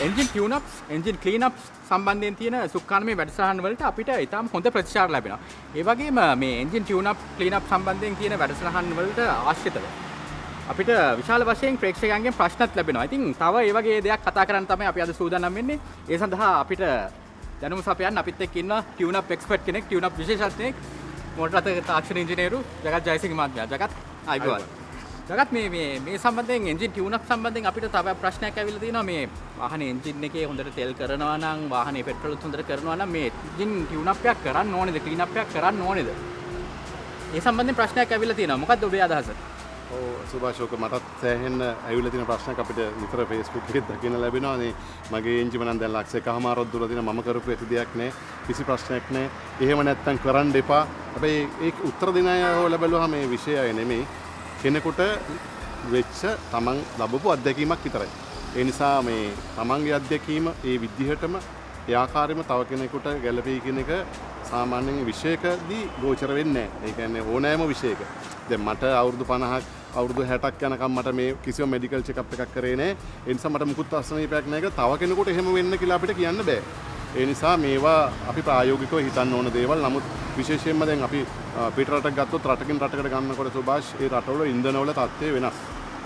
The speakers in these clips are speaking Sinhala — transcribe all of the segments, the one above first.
Engine tune ups engine clean ups සම්බන්ධයෙන් තියෙන සුක්කානමේ වැඩසටහන් වලට අපිට ඊටාම හොඳ ප්‍රතිචාර ලැබෙනවා. ඒ වගේම මේ engine tune up clean up සම්බන්ධයෙන් තියෙන වැඩසටහන් වලට ආශ්‍රිතව අපිට විශාල වශයෙන් ප්‍රේක්ෂකයන්ගෙන් ප්‍රශ්නත් ලැබෙනවා. ඉතින් තව ඒ වගේ දෙයක් කතා කරන්න තමයි අපි අද සූදානම් වෙන්නේ. ඒ සඳහා අපිට දැනුම සපයන්න අපිත් එක්ක ඉන්න ටියුන් අප් එක්ස්පර්ට් කෙනෙක්, ටියුන් අප් විශේෂඥයෙක්, මෝටර රථ තාක්ෂණ ඉංජිනේරු ජගත් ජයසිංහ මහත්මයා. ජගත් ආයිබෝවන්. ජගත් මේ සම්බන්ධයෙන් එන්ජින් ටියුන් අප් සම්බන්ධයෙන් අපිට තව ප්‍රශ්නයක් ඇවිල්ලා තියෙනවා. මේ වාහනේ එන්ජින් එකේ හොඳට තෙල් කරනවා නම්, වාහනේ පෙට්‍රෝල් හොඳට කරනවා නම් මේ එන්ජින් ටියුන් අප් එකක් කරන්න ඕනේද, ක්ලීන් අප් එකක් කරන්න ඕනේද? ඒ සම්බන්ධයෙන් ප්‍රශ්නයක් ඇවිල්ලා තියෙනවා. මොකක්ද ඔබේ අදහස? සුභාෂෝක මටත් සෑහෙන්න ඇවිල්ලා තියෙන ප්‍රශ්නයක් අපිට නිතර Facebook එකේ දකින්න ලැබෙනවා. නේ මගේ එන්ජිම නම් දැන් ලක්ෂ එකමාරක් දුර දින මම කරපු ඇති දෙයක් නෑ. කිසි ප්‍රශ්නයක් නෑ. එහෙම නැත්තම් කරන්න එපා. හැබැයි ඒක උත්තර දෙන අය හොයලා බැලුවා මේ විෂයය නෙමෙයි. කෙනෙකුට වෙච්ච තමන් ලැබපු අත්දැකීමක් විතරයි. ඒ නිසා මේ තමන්ගේ අත්දැකීම ඒ විදිහටම ඒ ආකාරයෙන්ම තව කෙනෙකුට ගැළපෙයි කියන එක සාමාන්‍යයෙන් විෂයකදී ගෝචර වෙන්නේ නැහැ. ඒ කියන්නේ ඕනෑම විෂයක. දැන් මට අවුරුදු 50ක් අවුරුදු 60ක් යනකම් මට මේ කිසිම මෙඩිකල් චෙකප් එකක් කරේ නැහැ. ඒ නිසා මට මුකුත් අසනීපයක් නැහැ. තව කෙනෙකුට එහෙම වෙන්න කියලා අපිට කියන්න බෑ. ඒ නිසා මේවා අපි ප්‍රායෝගිකව හිතන්න ඕන දේවල්. නමුත් විශේෂයෙන්ම දැන් අපි පිට රටක් ගත්තොත් රටකින් රටකට ගන්නකොට සුභාෂ් ඒ රටවල ඉන්ධනවල තත්ත්වය වෙනස්.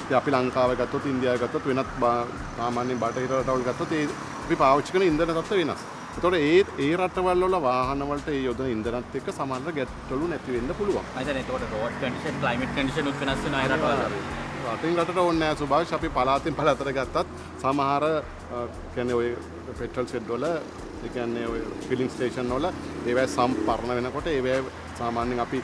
ඉතින් අපි ලංකාව ගත්තොත් ඉන්දියාව ගත්තොත් වෙනත් සාමාන්‍ය බටහිර රටවල් ගත්තොත් ඒ අපි පාවිච්චි කරන ඉන්ධන තත්ත්වය වෙනස්. ඒතකොට ඒ රටවල් වල වාහන වලට ඒ යොදන ඉන්ධනත් එක්ක සමාන ගැටලු නැති වෙන්න පුළුවන්. මම හිතන්නේ ඒතකොට රෝඩ් කන්ඩිෂන්, ක්ලයිමේට් කන්ඩිෂන් උත් වෙනස් වෙනවා ඒ රටවල. රටින් රටට ඕනේ නැහැ සුභාෂ්. අපි පළාතින් පළාතට ගත්තත් සමහර කියන්නේ ඔය පෙට්‍රල් ෂෙඩ් වල ඒ කියන්නේ ඔය ෆිලිං ස්ටේෂන් වල ඒවැ සම්පර්ණ වෙනකොට ඒවැ සාමාන්‍යයෙන් අපි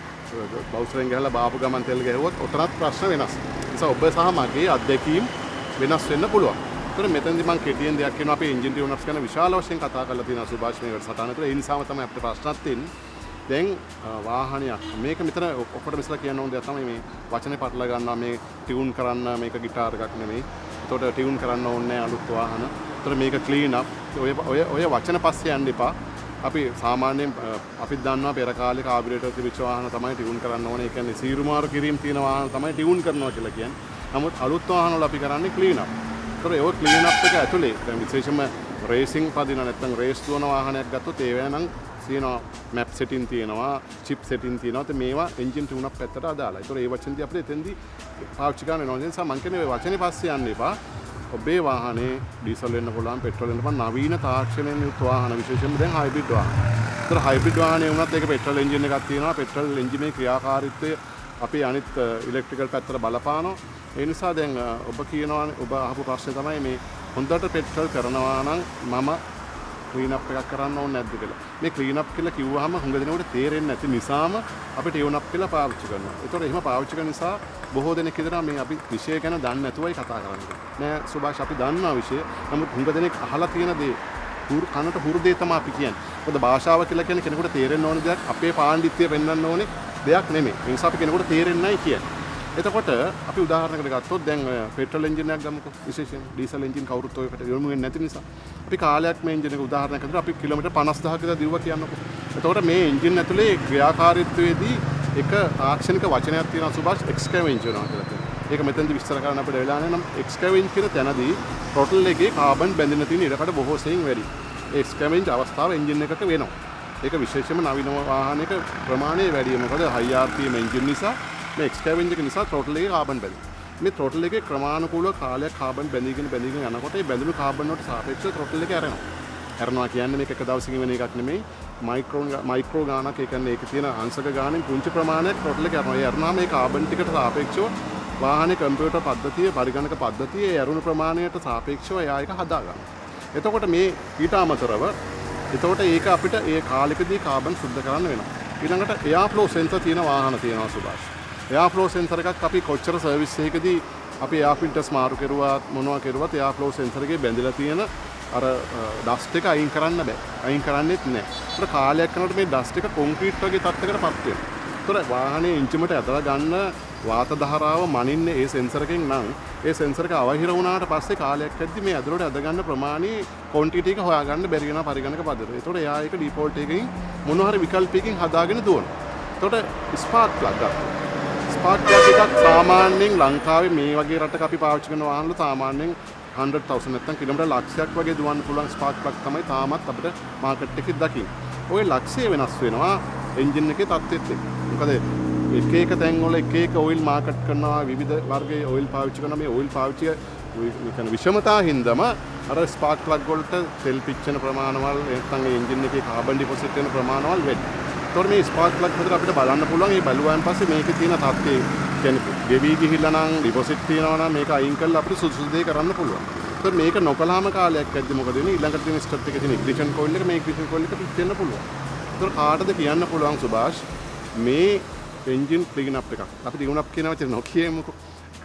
බවුසරෙන් ගහලා බාපු ගමන් තෙල් ගැහුවොත් ඔතනත් ප්‍රශ්න වෙනස්. ඒ නිසා ඔබ සහ මගේ අත්දැකීම් වෙනස් වෙන්න පුළුවන්. ඒතර මෙතනදී මම කෙටියෙන් දෙයක් කියනවා. අපි එන්ජින් ටියුන් අප්ස් ගැන විශාල වශයෙන් කතා කරලා තියෙනවා සුභාෂ් මේ වැඩසටහන තුළ. ඒ නිසාම තමයි අපිට ප්‍රශ්නත් තියෙන්නේ. දැන් වාහනයක් මේක මෙතන ඔක්කොටම ඉස්සලා කියන්න ඕන දෙයක් තමයි මේ වචනේ පටලවා ගන්නවා. මේ ටියුන් කරන්න මේක ගිටාර් එකක් නෙමෙයි. ඒතකොට ටියුන් කරන්න ඕනේ අලුත් වාහන. ඒතර මේක ක්ලීන් අප්. ඔය වචන පස්සේ යන්න එපා. අපි සාමාන්‍යයෙන් අපි දන්නවා පෙර කාලේ කාබියුරේටර් තිබිච්ච වාහන තමයි ටියුන් කරන්න ඕනේ. ඒ කියන්නේ සීරුමාරු කිරීම තියෙන වාහන තමයි ටියුන් කරනවා කියලා කියන්නේ. නමුත් අලුත් වාහන වල අපි කරන්නේ ක්ලීන් අප්. ඒතර ඒ ක්ලීන් අප් එක ඇතුලේ දැන් විශේෂයෙන්ම රේසින් පදින නැත්නම් රේස් දුවන වාහනයක් ගත්තොත් ඒවැ නම් තියෙනවා මැප් සෙටින් තියෙනවා, චිප් සෙටින් තියෙනවා. ඒත් මේවා එන්ජින් ටියුන් අප් පැත්තට අදාළයි. ඒතර ඒ වචනදී අපිට එතෙන්දී පාවිච්චි කරන්න වෙනවා. ඒ නිසා මම කියන්නේ ඔය වචනේ පස්සේ යන්න එපා. ඔබේ වාහනේ ඩීසල් වෙන්න පුළුවන්, පෙට්‍රෝල් වෙන්න පුළුවන්, නවීන තාක්ෂණයෙන් යුත් වාහන විශේෂයෙන්ම දැන් හයිබ්‍රිඩ් වාහන. ඒතර හයිබ්‍රිඩ් වාහනේ වුණත් ඒක පෙට්‍රල් එන්ජින් එකක් තියෙනවා. පෙට්‍රල් එන්ජිමේ ක්‍රියාකාරීත්වය අපි අනිත් ඉලෙක්ට්‍රිකල් පැත්තට බලපානවා. ඒ නිසා දැන් ඔබ කියනවානේ ඔබ අහපු ප්‍රශ්නේ තමයි මේ හොඳට පෙට්‍රල් කරනවා නම් මම ක්ලීන් අප් එකක් කරන්න ඕනේ නැද්ද කියලා. මේ ක්ලීන් අප් කියලා කිව්වහම හුඟ දෙනෙකුට තේරෙන්නේ නැති නිසාම අපි ටියුන් අප් කියලා පාවිච්චි කරනවා. ඒතකොට එහෙම පාවිච්චි කරන නිසා බොහෝ දෙනෙක් හිතනවා මේ අපි විෂය ගැන දන්නේ නැතුවයි කතා කරන්නේ. නෑ සුභාෂ් අපි දන්නවා විෂය. නමුත් හුඟ දෙනෙක් අහලා තියෙන දේ කනට හුරු දේ තමයි අපි කියන්නේ. මොකද භාෂාව කියලා කියන්නේ කෙනෙකුට තේරෙන්න ඕන දෙයක්, අපේ පාණ්ඩිත්‍යය පෙන්වන්න ඕනේ දෙයක් නෙමෙයි. ඒ නිසා අපි කෙනෙකුට තේරෙන්නේ නැහැ කියන්නේ. එතකොට අපි උදාහරණයකට ගත්තොත් දැන් පෙට්‍රල් එන්ජින් එකක් ගමුකෝ. විශේෂයෙන් ඩීසල් එන්ජින් කවුරුත් ඔයකට යොමු වෙන්නේ නැති නිසා අපි කාලයක් මේ එන්ජින් එක උදාහරණයක් විදිහට අපි කිලෝමීටර් 50000ක විතර දිව්වා කියන්නකෝ. එතකොට මේ එන්ජින් ඇතුලේ ක්‍රියාකාරීත්වයේදී එක තාක්ෂණික වචනයක් තියෙනවා සුභාෂ්, එක්ස්කැවෙන්ජ් වෙනවා කියලා කියනවා. ඒක මෙතෙන්දී විස්තර කරන්න අපිට වෙලා නැහැ. නම් එක්ස්කැවෙන්ජ් කියන තැනදී ට්‍රොටල් එකේ කාබන් බැඳෙන තියෙන ඉඩකඩ බොහෝ සෙයින් වැඩි. ඒ එක්ස්කැවෙන්ජ් අවස්ථාව එන්ජින් එකක වෙනවා. ඒක විශේෂයෙන්ම නවීන වාහනයක ප්‍රමාණය වැඩි. මොකද හයි RPM එන්ජින් නිසා මේ එක්ස්කැවෙන්ජ් එක නිසා ට්‍රොටල් එකේ කාබන් බැඳෙනවා. මේ ට්‍රොටල් එකේ ක්‍රමානුකූලව කාලයක් කාබන් බැඳීගෙන යනකොට ඒ බැඳුණු කාබන් වලට සාපේක්ෂව ට්‍රොටල් එක ඇරෙනවා. ඇරෙනවා කියන්නේ මේක එක දවසකින් වෙන එකක් නෙමෙයි. මයික්‍රෝ ගානක්. ඒ කියන්නේ ඒකේ තියෙන අංශක ගානෙන් පුංචි ප්‍රමාණයක් ට්‍රොටල් එක ඇරෙනවා. ඒ ඇරුණාම මේ කාබන් ටිකට සාපේක්ෂව වාහනේ කම්පියුටර් පද්ධතිය, පරිගණක පද්ධතිය ඒ ඇරුණු ප්‍රමාණයට සාපේක්ෂව එයා එක හදා ගන්නවා. එතකොට මේ ඊට අමතරව එතකොට ඒක අපිට ඒ කාලෙකදී කාබන් සුද්ධ කරන්න වෙනවා. ඊළඟට එයා ෆ්ලෝ සෙන්සර් තියෙන වාහන තියෙනවා සුභාෂ්. එයා ෆ්ලෝ සෙන්සර් එකක් අපි කොච්චර සර්විස් එකකදී අපි එයා ෆිල්ටර්ස් මාරු කරුවා මොනවා කරුවත් එයා ෆ්ලෝ සෙන්සර් එකේ බැඳලා තියෙන අර ඩස්ට් එක අයින් කරන්න බෑ. අයින් කරන්නෙත් නෑ. ඒතර කාලයක් යනකොට මේ ඩස්ට් එක කොන්ක්‍රීට් වගේ තත්ත්වයකටපත් වෙනවා. ඒතර වාහනේ එන්ජිමට ඇදලා ගන්න වාත ධාරාව මනින්නේ ඒ සෙන්සර් එකෙන් නම් ඒ සෙන්සර් එක අවහිර වුණාට පස්සේ කාලයක් ඇද්දි මේ ඇදලට ඇද ගන්න ප්‍රමාණය ක්වොන්ටිටි එක හොයාගන්න බැරි වෙනවා පරිගණක පද්ධතිය. ඒතකොට එයා ඒක ඩිෆෝල්ට් එකකින් මොන හරි විකල්පයකින් හදාගෙන දුවනවා. ඒතකොට ස්පාර්ක් ප්ලග් ස්පාර්ක් ප්ලග් එකක් සාමාන්‍යයෙන් ලංකාවේ මේ වගේ රටක අපි පාවිච්චි කරන වාහන වල සාමාන්‍යයෙන් 100,000 නැත්නම් කිලෝමීටර් ලක්ෂයක් වගේ දුවන්න පුළුවන් ස්පාර්ක් ප්ලග් තමයි තාමත් අපිට මාකට් එකේ දකින්න. ওই ලක්ෂය වෙනස් වෙනවා එන්ජින් එකේ තත්ත්වෙත් එක්ක. මොකද එක තැන්වල එක ඔයිල් මාකට් කරනවා විවිධ වර්ගයේ ඔයිල් පාවිච්චි කරනවා. මේ ඔයිල් පාවිච්චිය මේ විෂමතා හින්දාම අර ස්පාර්ක් ප්ලග් වලට තෙල් පිච්චෙන ප්‍රමාණවල් නැත්නම් එන්ජින් එකේ කාබන් ඩිපොසිට් වෙන ප්‍රමාණවල් වැඩි. ඒතකොට මේ ස්පාර්ක් ප්ලග් හොදට අපිට බලන්න පුළුවන්. මේ බලුවාන් පස්සේ මේකේ තියෙන තත්ත්වය කියන්නේ ගෙවි ගිහිල්ලා නම් ඩිපොසිට් තියනවා නම් මේක අයින් කරලා අපිට සුදුසු දේ කරන්න පුළුවන්. ඒතකොට මේක නොකලාම කාලයක් ඇද්දි මොකද වෙන්නේ? ඊළඟට තියෙන ස්ටොප් එකේ තියෙන ඉග්නිෂන් කොයිල් එක මේ ඉග්නිෂන් කොයිල් එක පිච්චෙන්න පුළුවන්. ඒතකොට කාටද කියන්න පුළුවන් සුභාෂ් මේ එන්ජින් ක්ලීන් අප් එකක්. අපි ටියුන් අප් කියන වචනේ නොකියමුකෝ.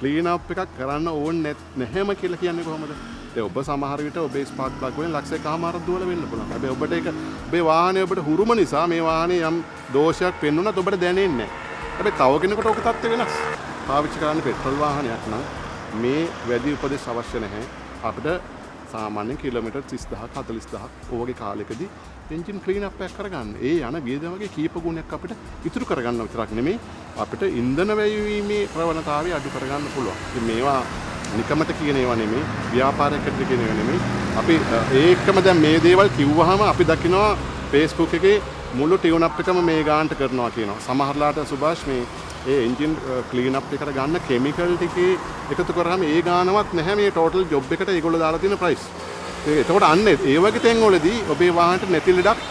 ක්ලීන් අප් එකක් කරන්න ඕනේ නැහැම කියලා කියන්නේ කොහොමද? දැන් ඔබ සමහර විට ඔබේ ස්පාර්ක් ප්ලග් වලින් ලක්ෂයකමාරක් දුවලා වෙන්න පුළුවන්. හැබැයි ඔබට ඒක ඔබේ වාහනේ ඔබට හුරුම නිසා මේ වාහනේ යම් දෝෂයක් පෙන්වුණත් ඔබට දැනෙන්නේ නැහැ. හැබැයි තව කෙනෙකුට ඔක තත්ත්වය වෙනස්. පාවිච්චි කරන්න පෙට්‍රල් වාහනයක් නම් මේ වැඩි උපදෙස් අවශ්‍ය නැහැ. අපිට සාමාන්‍යයෙන් කිලෝමීටර් 30000ක් 40000ක් ඔයගේ කාලෙකදී එන්ජින් ක්ලීන් අප් එකක් කරගන්න. ඒ යන වියදමගේ කීප ගුණයක් අපිට ඉතුරු කරගන්න විතරක් නෙමෙයි අපිට ඉන්ධන වැයවීමේ ප්‍රවණතාවය අඩු කරගන්න පුළුවන්. ඉතින් මේවා නිකමට කියන ඒවා නෙමෙයි, ව්‍යාපාරයකට කියන ඒවා නෙමෙයි. අපි ඒකම දැන් මේ දේවල් කිව්වහම අපි දකිනවා Facebook එකේ මුළු ටියුන් අප් එකම මේ ගානට කරනවා කියනවා. සමහරලාට සුභාෂ් මේ ඒ එන්ජින් ක්ලීන් අප් එකට ගන්න කෙමිකල් ටිකේ එකතු කරාම ඒ ගානවත් නැහැ මේ ටෝටල් ජොබ් එකට ඒගොල්ලෝ දාලා තියෙන ප්‍රයිස්. එතකොට අන්න ඒ වගේ තැන්වලදී ඔබේ වාහනට නැති ලෙඩක්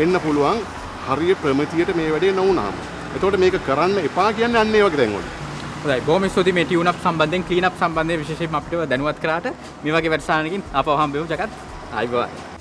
එන්න පුළුවන් හරිය ප්‍රමිතියට මේ වැඩේ නොවුනහම. එතකොට මේක කරන්න එපා කියන්නේ අන්න ඒ වගේ තැන්වල. හොඳයි බොහොම ස්තුතියි මේ ටියුන් අප් සම්බන්ධයෙන් ක්ලීන් අප් සම්බන්ධයෙන් විශේෂයෙන්ම අපිට දැනුවත් කරාට මේ වගේ වැඩසටහනකින් ආපහු හම්බෙමු ජගත්. ආයිබෝයි.